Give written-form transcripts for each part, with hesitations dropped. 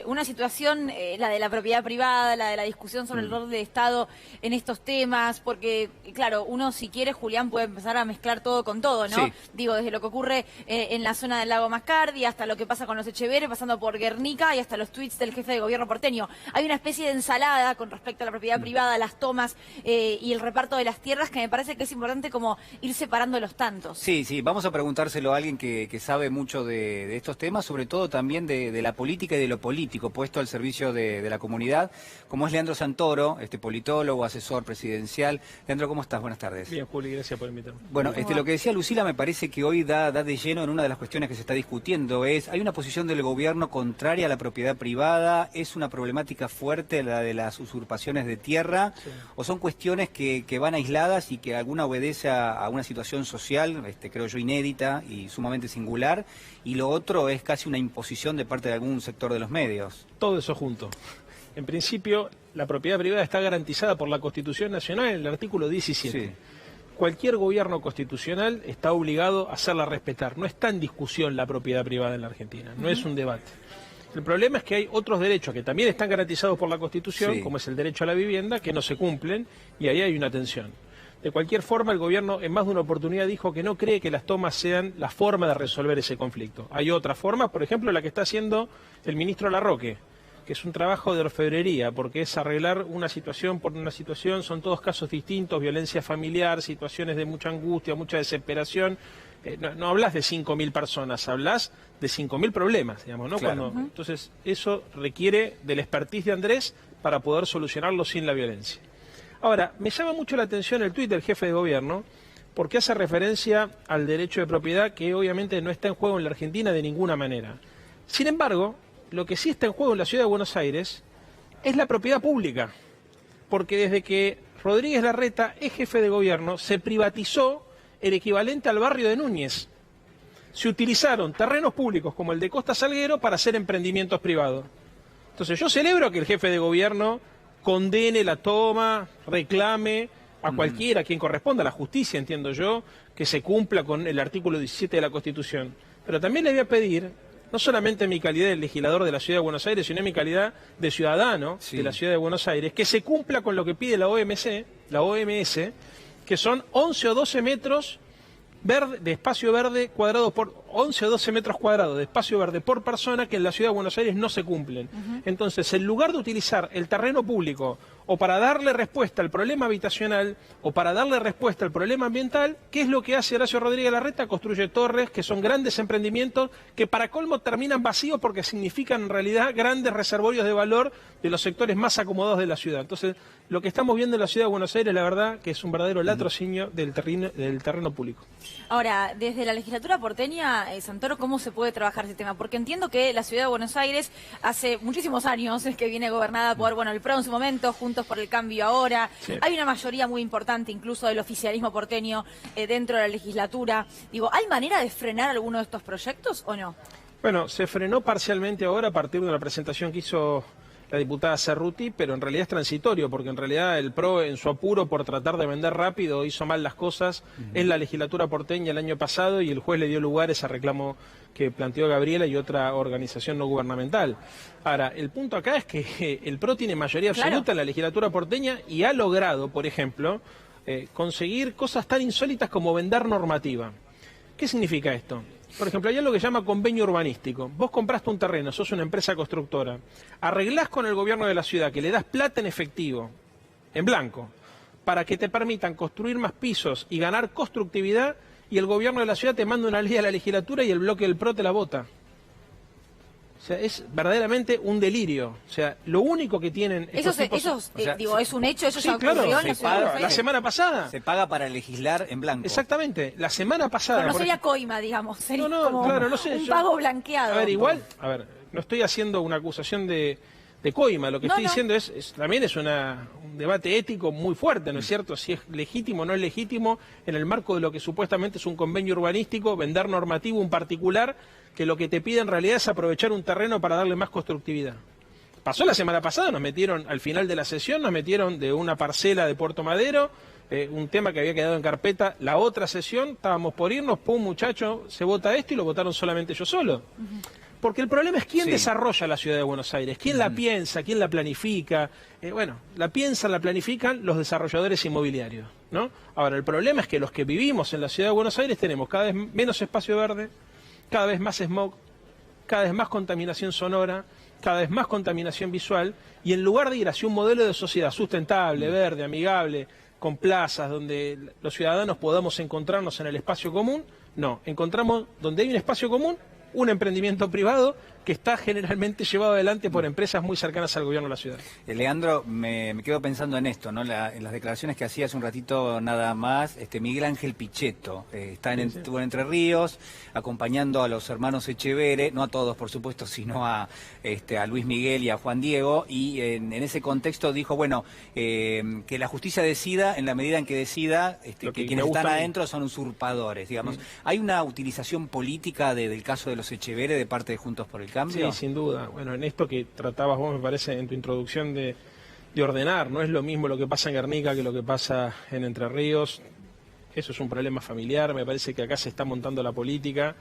Una situación, la de la propiedad privada, la de la discusión sobre el rol del Estado en estos temas, porque, claro, uno si quiere, Julián, puede empezar a mezclar todo con todo, ¿no? Sí. Digo, desde lo que ocurre en la zona del lago Mascardi, hasta lo que pasa con los Echeverri, pasando por Guernica y hasta los tuits del jefe de gobierno porteño. Hay una especie de ensalada con respecto a la propiedad privada, las tomas y el reparto de las tierras, que me parece que es importante como ir separando los tantos. Sí, vamos a preguntárselo a alguien que sabe mucho de estos temas, sobre todo también de la política y de lo político, puesto al servicio de la comunidad, como es Leandro Santoro, politólogo, asesor presidencial. Leandro, ¿cómo estás? Buenas tardes. Bien, Juli, gracias por invitarme. Bueno, lo que decía Lucila me parece que hoy da de lleno en una de las cuestiones que se está discutiendo. Hay una posición del gobierno contraria a la propiedad privada, es una problemática fuerte la de las usurpaciones de tierra, Sí. o son cuestiones que van aisladas y que alguna obedece a una situación social, creo yo, inédita y sumamente singular, y lo otro es casi una imposición de parte de algún sector de los medios. Todo eso junto. En principio, la propiedad privada está garantizada por la Constitución Nacional en el artículo 17. Sí. Cualquier gobierno constitucional está obligado a hacerla respetar. No está en discusión la propiedad privada en la Argentina, no es un debate. El problema es que hay otros derechos que también están garantizados por la Constitución, Sí. como es el derecho a la vivienda, que no se cumplen, y ahí hay una tensión. De cualquier forma, el gobierno en más de una oportunidad dijo que no cree que las tomas sean la forma de resolver ese conflicto. Hay otra forma, por ejemplo, la que está haciendo el ministro Larroque, que es un trabajo de orfebrería, porque es arreglar una situación por una situación, son todos casos distintos, violencia familiar, situaciones de mucha angustia, mucha desesperación. No hablas de 5.000 personas, hablas de 5.000 problemas, digamos, ¿no? Claro. Entonces, eso requiere del expertise de Andrés para poder solucionarlo sin la violencia. Ahora, me llama mucho la atención el tuit del jefe de gobierno, porque hace referencia al derecho de propiedad que obviamente no está en juego en la Argentina de ninguna manera. Sin embargo, lo que sí está en juego en la ciudad de Buenos Aires es la propiedad pública, porque desde que Rodríguez Larreta es jefe de gobierno se privatizó el equivalente al barrio de Núñez. Se utilizaron terrenos públicos como el de Costa Salguero para hacer emprendimientos privados. Entonces yo celebro que el jefe de gobierno condene la toma, reclame a cualquiera, a quien corresponda, a la justicia, entiendo yo, que se cumpla con el artículo 17 de la Constitución. Pero también le voy a pedir, no solamente en mi calidad de legislador de la Ciudad de Buenos Aires, sino en mi calidad de ciudadano de la Ciudad de Buenos Aires, que se cumpla con lo que pide la OMS, que son 11 o 12 metros de espacio verde cuadrado por 11 o 12 metros cuadrados de espacio verde por persona, que en la Ciudad de Buenos Aires no se cumplen. Entonces, en lugar de utilizar el terreno público o para darle respuesta al problema habitacional o para darle respuesta al problema ambiental, ¿qué es lo que hace Horacio Rodríguez Larreta? Construye torres, que son grandes emprendimientos que para colmo terminan vacíos porque significan en realidad grandes reservorios de valor de los sectores más acomodados de la ciudad. Entonces, lo que estamos viendo en la Ciudad de Buenos Aires, la verdad, que es un verdadero latrocinio del terreno público. Ahora, desde la legislatura porteña, Santoro, ¿cómo se puede trabajar ese tema? Porque entiendo que la Ciudad de Buenos Aires hace muchísimos años es que viene gobernada por, el PRO en su momento, Juntos por el Cambio ahora. Sí. Hay una mayoría muy importante, incluso del oficialismo porteño, dentro de la legislatura. Digo, ¿hay manera de frenar alguno de estos proyectos o no? Bueno, se frenó parcialmente ahora a partir de la presentación que hizo la diputada Cerruti, pero en realidad es transitorio, porque en realidad el PRO, en su apuro por tratar de vender rápido, hizo mal las cosas en la legislatura porteña el año pasado y el juez le dio lugar a ese reclamo que planteó Gabriela y otra organización no gubernamental. Ahora, el punto acá es que el PRO tiene mayoría absoluta en la legislatura porteña y ha logrado, por ejemplo, conseguir cosas tan insólitas como vender normativa. ¿Qué significa esto? Por ejemplo, hay algo que se llama convenio urbanístico. Vos compraste un terreno, sos una empresa constructora, arreglás con el gobierno de la ciudad que le das plata en efectivo, en blanco, para que te permitan construir más pisos y ganar constructividad, y el gobierno de la ciudad te manda una ley a la legislatura y el bloque del PRO te la vota. O sea, es verdaderamente un delirio. O sea, lo único que tienen estos tipos... Es un hecho, eso Sí, ya claro, ocurrió en la Ciudad de Buenos la Aires. semana pasada. Se paga para legislar en blanco. Exactamente, la semana pasada. Pero no por sería coima, digamos, sería como claro, no sé, un pago blanqueado. A ver, no estoy haciendo una acusación de coima, lo que estoy diciendo también es un debate ético muy fuerte, ¿no es cierto? Si es legítimo o no es legítimo, en el marco de lo que supuestamente es un convenio urbanístico, vender normativo un particular, que lo que te pide en realidad es aprovechar un terreno para darle más constructividad. Pasó la semana pasada, nos metieron, al final de la sesión, nos metieron de una parcela de Puerto Madero, un tema que había quedado en carpeta, la otra sesión, estábamos por irnos, pum, muchacho, se vota esto y lo votaron solamente yo solo. Porque el problema es quién desarrolla la ciudad de Buenos Aires, quién la piensa, quién la planifica. Bueno, la piensan, la planifican los desarrolladores inmobiliarios, ¿no? Ahora, el problema es que los que vivimos en la ciudad de Buenos Aires tenemos cada vez menos espacio verde, cada vez más smog, cada vez más contaminación sonora, cada vez más contaminación visual, y en lugar de ir hacia un modelo de sociedad sustentable, verde, amigable, con plazas donde los ciudadanos podamos encontrarnos en el espacio común, no, encontramos donde hay un espacio común, un emprendimiento privado que está generalmente llevado adelante por empresas muy cercanas al gobierno de la ciudad. Leandro, me quedo pensando en esto, ¿no? En las declaraciones que hacía hace un ratito nada más, Miguel Ángel Pichetto, estuvo en Entre Ríos, acompañando a los hermanos Echevere, no a todos por supuesto, sino a Luis Miguel y a Juan Diego, y en ese contexto dijo, bueno, que la justicia decida en la medida en que decida que quienes están adentro son usurpadores, digamos. ¿Hay una utilización política del caso de los Echevere de parte de Juntos por el Cambio? Sí, sin duda. Bueno, en esto que tratabas vos, me parece, en tu introducción de ordenar, no es lo mismo lo que pasa en Guernica que lo que pasa en Entre Ríos. Eso es un problema familiar, me parece que acá se está montando la política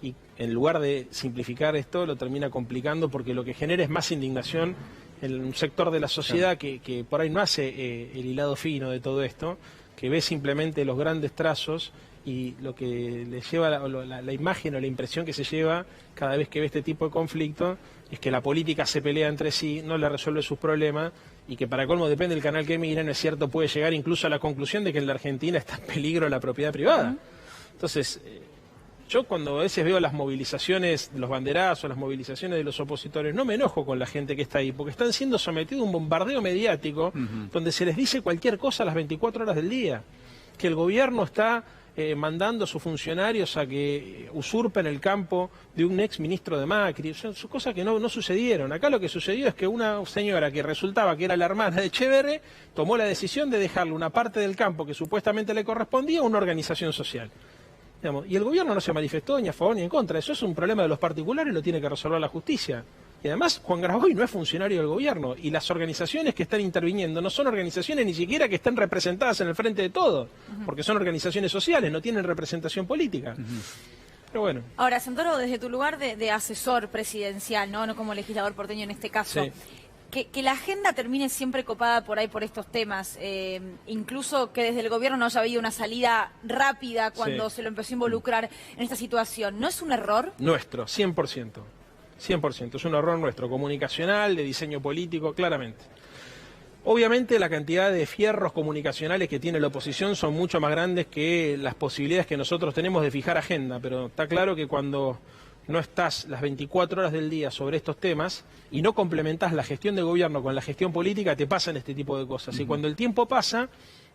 y en lugar de simplificar esto lo termina complicando porque lo que genera es más indignación en un sector de la sociedad que por ahí no hace el hilado fino de todo esto, que ve simplemente los grandes trazos y lo que le lleva la imagen o la impresión que se lleva cada vez que ve este tipo de conflicto es que la política se pelea entre sí, no le resuelve sus problemas y que para colmo, depende del canal que miren, es cierto, puede llegar incluso a la conclusión de que en la Argentina está en peligro la propiedad privada. Entonces, yo cuando a veces veo las movilizaciones, los banderazos, las movilizaciones de los opositores, no me enojo con la gente que está ahí, porque están siendo sometidos a un bombardeo mediático donde se les dice cualquier cosa a las 24 horas del día, que el gobierno está mandando a sus funcionarios a que usurpen el campo de un ex ministro de Macri. Son cosas que no sucedieron. Acá lo que sucedió es que una señora que resultaba que era la hermana de Echevere tomó la decisión de dejarle una parte del campo que supuestamente le correspondía a una organización social. Digamos, y el gobierno no se manifestó ni a favor ni en contra. Eso es un problema de los particulares y lo tiene que resolver la justicia. Y además, Juan Graboy no es funcionario del gobierno y las organizaciones que están interviniendo no son organizaciones ni siquiera que están representadas en el frente de todo, porque son organizaciones sociales, no tienen representación política. Pero bueno. Ahora, Santoro, desde tu lugar de asesor presidencial, no como legislador porteño en este caso, que la agenda termine siempre copada por ahí por estos temas, incluso que desde el gobierno no haya habido una salida rápida cuando se lo empezó a involucrar en esta situación, ¿no es un error? Nuestro, 100%. 100%, es un error nuestro, comunicacional, de diseño político, claramente. Obviamente la cantidad de fierros comunicacionales que tiene la oposición son mucho más grandes que las posibilidades que nosotros tenemos de fijar agenda, pero está claro que cuando no estás las 24 horas del día sobre estos temas y no complementás la gestión de gobierno con la gestión política, te pasan este tipo de cosas. Y cuando el tiempo pasa,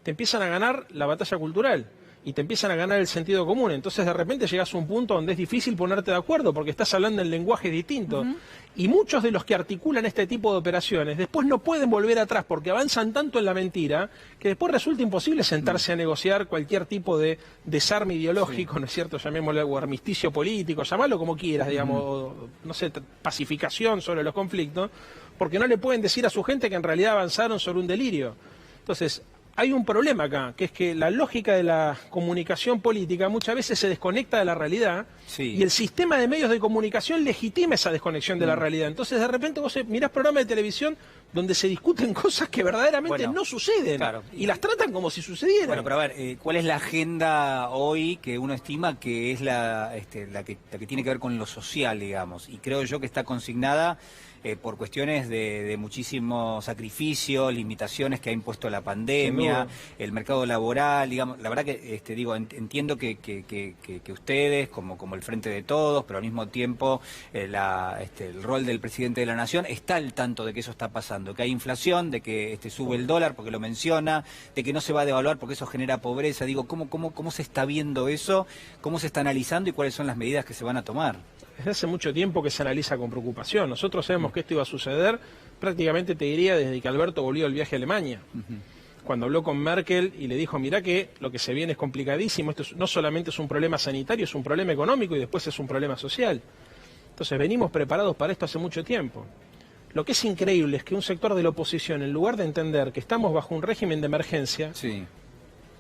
te empiezan a ganar la batalla cultural y te empiezan a ganar el sentido común. Entonces de repente llegas a un punto donde es difícil ponerte de acuerdo porque estás hablando en lenguajes distintos. Y muchos de los que articulan este tipo de operaciones después no pueden volver atrás porque avanzan tanto en la mentira que después resulta imposible sentarse a negociar cualquier tipo de desarme ideológico, ¿no es cierto? Llamémosle o armisticio político, llamalo como quieras, digamos, o, no sé, pacificación sobre los conflictos, porque no le pueden decir a su gente que en realidad avanzaron sobre un delirio. Entonces, hay un problema acá, que es que la lógica de la comunicación política muchas veces se desconecta de la realidad y el sistema de medios de comunicación legitima esa desconexión de la realidad. Entonces de repente vos mirás programas de televisión donde se discuten cosas que verdaderamente no suceden y las tratan como si sucedieran. Bueno, pero a ver, ¿cuál es la agenda hoy que uno estima que es la que tiene que ver con lo social, digamos? Y creo yo que está consignada por cuestiones de muchísimo sacrificio, limitaciones que ha impuesto la pandemia, el mercado laboral, digamos. La verdad que entiendo que ustedes, como el Frente de Todos, pero al mismo tiempo el rol del presidente de la Nación, está al tanto de que eso está pasando, que hay inflación, de que sube el dólar porque lo menciona, de que no se va a devaluar porque eso genera pobreza. Digo, ¿cómo se está viendo eso? ¿Cómo se está analizando y cuáles son las medidas que se van a tomar? Desde hace mucho tiempo que se analiza con preocupación. Nosotros sabemos que esto iba a suceder, prácticamente te diría desde que Alberto volvió del viaje a Alemania. Cuando habló con Merkel y le dijo, mirá que lo que se viene es complicadísimo, esto no solamente es un problema sanitario, es un problema económico y después es un problema social. Entonces venimos preparados para esto hace mucho tiempo. Lo que es increíble es que un sector de la oposición, en lugar de entender que estamos bajo un régimen de emergencia,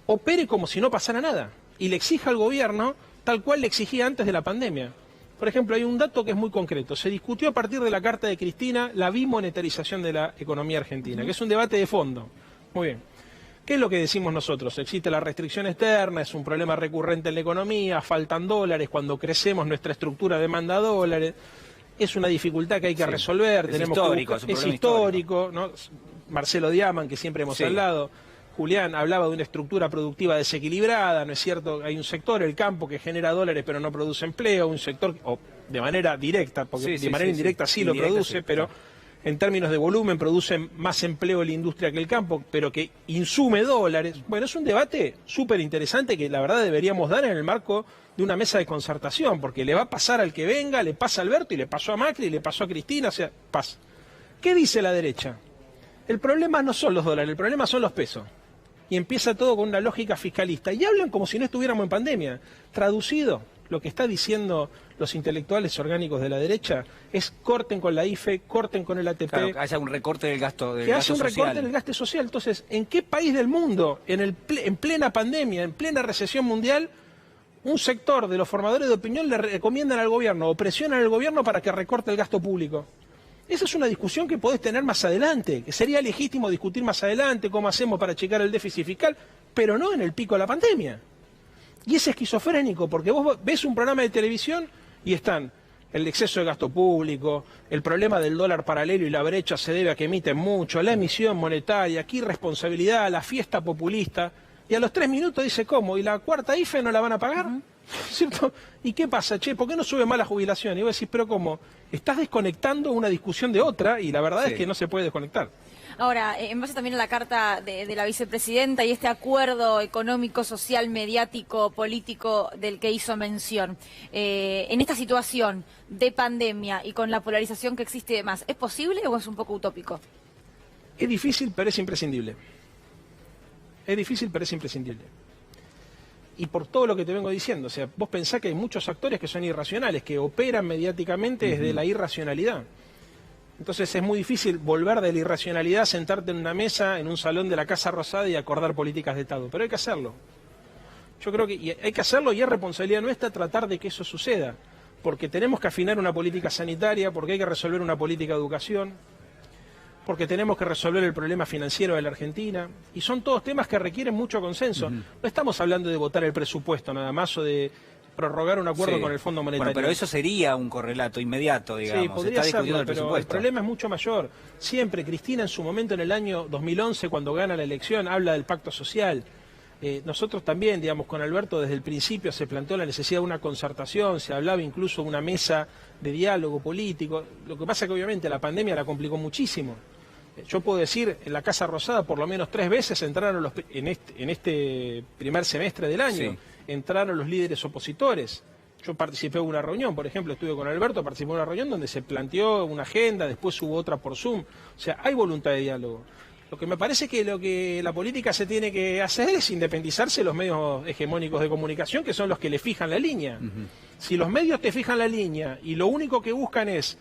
opere como si no pasara nada y le exija al gobierno tal cual le exigía antes de la pandemia. Por ejemplo, hay un dato que es muy concreto. Se discutió a partir de la carta de Cristina la bimonetarización de la economía argentina, que es un debate de fondo. Muy bien. ¿Qué es lo que decimos nosotros? Existe la restricción externa, es un problema recurrente en la economía, faltan dólares, cuando crecemos nuestra estructura demanda dólares, es una dificultad que hay que resolver. Es histórico, es histórico, ¿no? Marcelo Diaman, que siempre hemos hablado, Julián hablaba de una estructura productiva desequilibrada, ¿no es cierto? Hay un sector, el campo, que genera dólares pero no produce empleo, un sector, o de manera directa, porque de manera indirecta sí lo produce, pero en términos de volumen produce más empleo en la industria que el campo, pero que insume dólares. Bueno, es un debate súper interesante que la verdad deberíamos dar en el marco de una mesa de concertación, porque le va a pasar al que venga, le pasa a Alberto y le pasó a Macri y le pasó a Cristina, o sea, pasa. ¿Qué dice la derecha? El problema no son los dólares, el problema son los pesos. Y empieza todo con una lógica fiscalista. Y hablan como si no estuviéramos en pandemia. Traducido, lo que está diciendo los intelectuales orgánicos de la derecha es corten con la IFE, corten con el ATP. Claro, que haya un recorte del gasto social. Que haya un recorte del gasto social. Entonces, ¿en qué país del mundo, en plena pandemia, en plena recesión mundial, un sector de los formadores de opinión le recomiendan al gobierno o presionan al gobierno para que recorte el gasto público? Esa es una discusión que podés tener más adelante, que sería legítimo discutir más adelante cómo hacemos para checar el déficit fiscal, pero no en el pico de la pandemia. Y es esquizofrénico, porque vos ves un programa de televisión y están el exceso de gasto público, el problema del dólar paralelo y la brecha se debe a que emiten mucho, la emisión monetaria, aquí irresponsabilidad, la fiesta populista, y a los 3 minutos dice ¿cómo? ¿Y la cuarta IFE no la van a pagar? ¿Cierto? ¿Y qué pasa, che? ¿Por qué no sube más la jubilación? Y vos decís, pero ¿cómo? Estás desconectando una discusión de otra y la verdad es que no se puede desconectar. Ahora, en base también a la carta de la vicepresidenta y este acuerdo económico, social, mediático, político del que hizo mención, en esta situación de pandemia y con la polarización que existe y demás, ¿es posible o es un poco utópico? Es difícil, pero es imprescindible. Es difícil, pero es imprescindible. Y por todo lo que te vengo diciendo, o sea, vos pensás que hay muchos actores que son irracionales, que operan mediáticamente desde la irracionalidad. Entonces es muy difícil volver de la irracionalidad, sentarte en una mesa, en un salón de la Casa Rosada y acordar políticas de Estado. Pero hay que hacerlo. Yo creo que hay que hacerlo y es responsabilidad nuestra tratar de que eso suceda. Porque tenemos que afinar una política sanitaria, porque hay que resolver una política de educación, porque tenemos que resolver el problema financiero de la Argentina, y son todos temas que requieren mucho consenso. No estamos hablando de votar el presupuesto nada más o de prorrogar un acuerdo con el Fondo Monetario. Bueno, pero eso sería un correlato inmediato, digamos. Sí, podría serlo, pero el problema es mucho mayor. Siempre, Cristina en su momento en el año 2011, cuando gana la elección, habla del pacto social. Nosotros también, digamos, con Alberto desde el principio se planteó la necesidad de una concertación, se hablaba incluso de una mesa de diálogo político. Lo que pasa es que obviamente la pandemia la complicó muchísimo. Yo puedo decir, en la Casa Rosada por lo menos 3 veces entraron en este primer semestre del año, entraron los líderes opositores. Yo participé en una reunión, por ejemplo, estuve con Alberto, participé en una reunión donde se planteó una agenda, después hubo otra por Zoom. O sea, hay voluntad de diálogo. Lo que me parece que lo que la política se tiene que hacer es independizarse de los medios hegemónicos de comunicación, que son los que le fijan la línea. Si los medios te fijan la línea y lo único que buscan es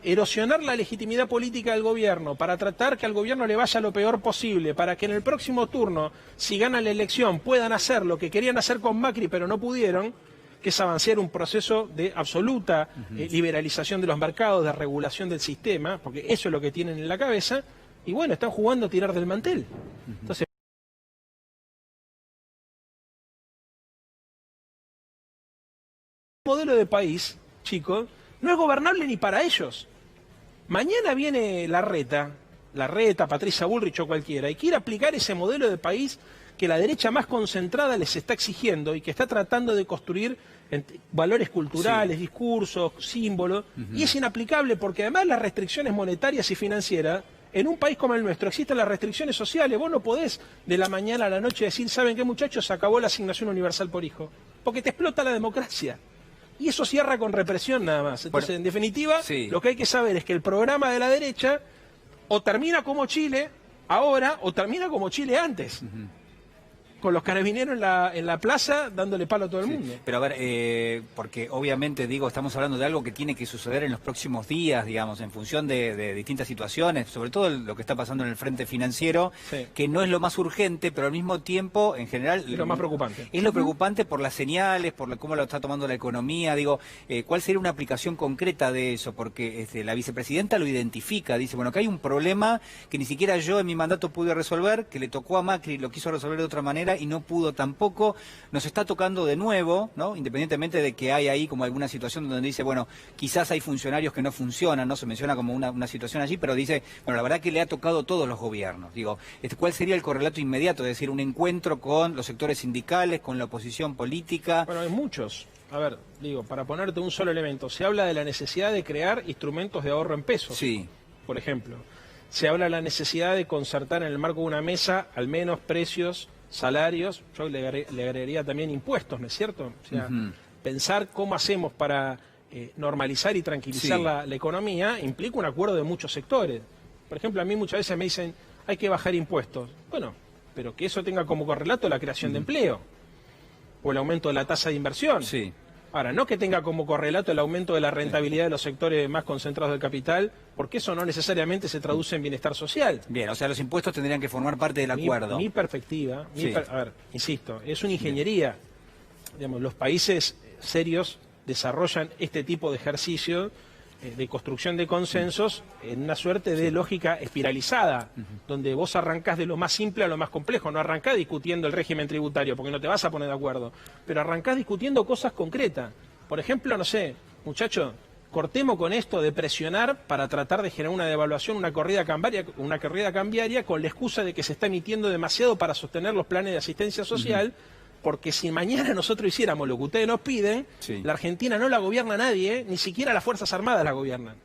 erosionar la legitimidad política del gobierno para tratar que al gobierno le vaya lo peor posible, para que en el próximo turno, si ganan la elección, puedan hacer lo que querían hacer con Macri pero no pudieron, que es avanzar un proceso de absoluta liberalización de los mercados, de regulación del sistema, porque eso es lo que tienen en la cabeza, y bueno, están jugando a tirar del mantel. Entonces, el modelo de país, chicos, no es gobernable ni para ellos. Mañana viene Larreta, Patricia Bullrich o cualquiera, y quiere aplicar ese modelo de país que la derecha más concentrada les está exigiendo y que está tratando de construir valores culturales, discursos, símbolos, y es inaplicable porque además las restricciones monetarias y financieras, en un país como el nuestro existen las restricciones sociales. Vos no podés de la mañana a la noche decir, ¿saben qué, muchachos? Se acabó la asignación universal por hijo, porque te explota la democracia. Y eso cierra con represión nada más. Entonces, en definitiva, lo que hay que saber es que el programa de la derecha o termina como Chile ahora o termina como Chile antes. con los carabineros en la plaza dándole palo a todo el mundo. Pero a ver, porque obviamente, digo, estamos hablando de algo que tiene que suceder en los próximos días, digamos, en función de distintas situaciones, sobre todo lo que está pasando en el frente financiero, que no es lo más urgente, pero al mismo tiempo, en general... Es lo más preocupante. Es lo preocupante por las señales, por cómo lo está tomando la economía, digo, ¿cuál sería una aplicación concreta de eso? Porque la vicepresidenta lo identifica, dice, bueno, que hay un problema que ni siquiera yo en mi mandato pude resolver, que le tocó a Macri, lo quiso resolver de otra manera y no pudo tampoco, nos está tocando de nuevo, ¿no? Independientemente de que hay ahí como alguna situación donde dice, bueno, quizás hay funcionarios que no funcionan, no se menciona como una situación allí, pero dice, bueno, la verdad que le ha tocado a todos los gobiernos. Digo, ¿cuál sería el correlato inmediato? Es decir, un encuentro con los sectores sindicales, con la oposición política. Bueno, hay muchos. A ver, digo, para ponerte un solo elemento, se habla de la necesidad de crear instrumentos de ahorro en pesos, sí, por ejemplo. Se habla de la necesidad de concertar en el marco de una mesa al menos precios, salarios, yo le agregaría también impuestos, ¿no es cierto? O sea, pensar cómo hacemos para normalizar y tranquilizar la economía implica un acuerdo de muchos sectores. Por ejemplo, a mí muchas veces me dicen, hay que bajar impuestos. Bueno, pero que eso tenga como correlato la creación de empleo o el aumento de la tasa de inversión. Sí. Ahora, no que tenga como correlato el aumento de la rentabilidad de los sectores más concentrados del capital, porque eso no necesariamente se traduce en bienestar social. Bien, o sea, los impuestos tendrían que formar parte del acuerdo. Mi perspectiva, a ver, insisto, es una ingeniería. Digamos, los países serios desarrollan este tipo de ejercicio de construcción de consensos en una suerte de lógica espiralizada, donde vos arrancás de lo más simple a lo más complejo, no arrancás discutiendo el régimen tributario, porque no te vas a poner de acuerdo, pero arrancás discutiendo cosas concretas. Por ejemplo, no sé, muchachos, cortemos con esto de presionar para tratar de generar una devaluación, una corrida cambiaria con la excusa de que se está emitiendo demasiado para sostener los planes de asistencia social, porque si mañana nosotros hiciéramos lo que ustedes nos piden, la Argentina no la gobierna nadie, ni siquiera las Fuerzas Armadas la gobiernan.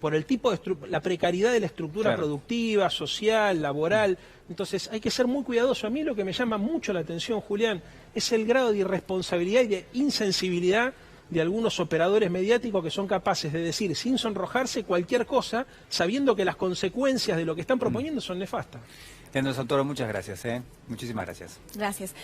Por el tipo de la precariedad de la estructura productiva, social, laboral. Entonces hay que ser muy cuidadoso. A mí lo que me llama mucho la atención, Julián, es el grado de irresponsabilidad y de insensibilidad de algunos operadores mediáticos que son capaces de decir sin sonrojarse cualquier cosa, sabiendo que las consecuencias de lo que están proponiendo son nefastas. Leandro Santoro, muchas gracias. Muchísimas gracias. Gracias.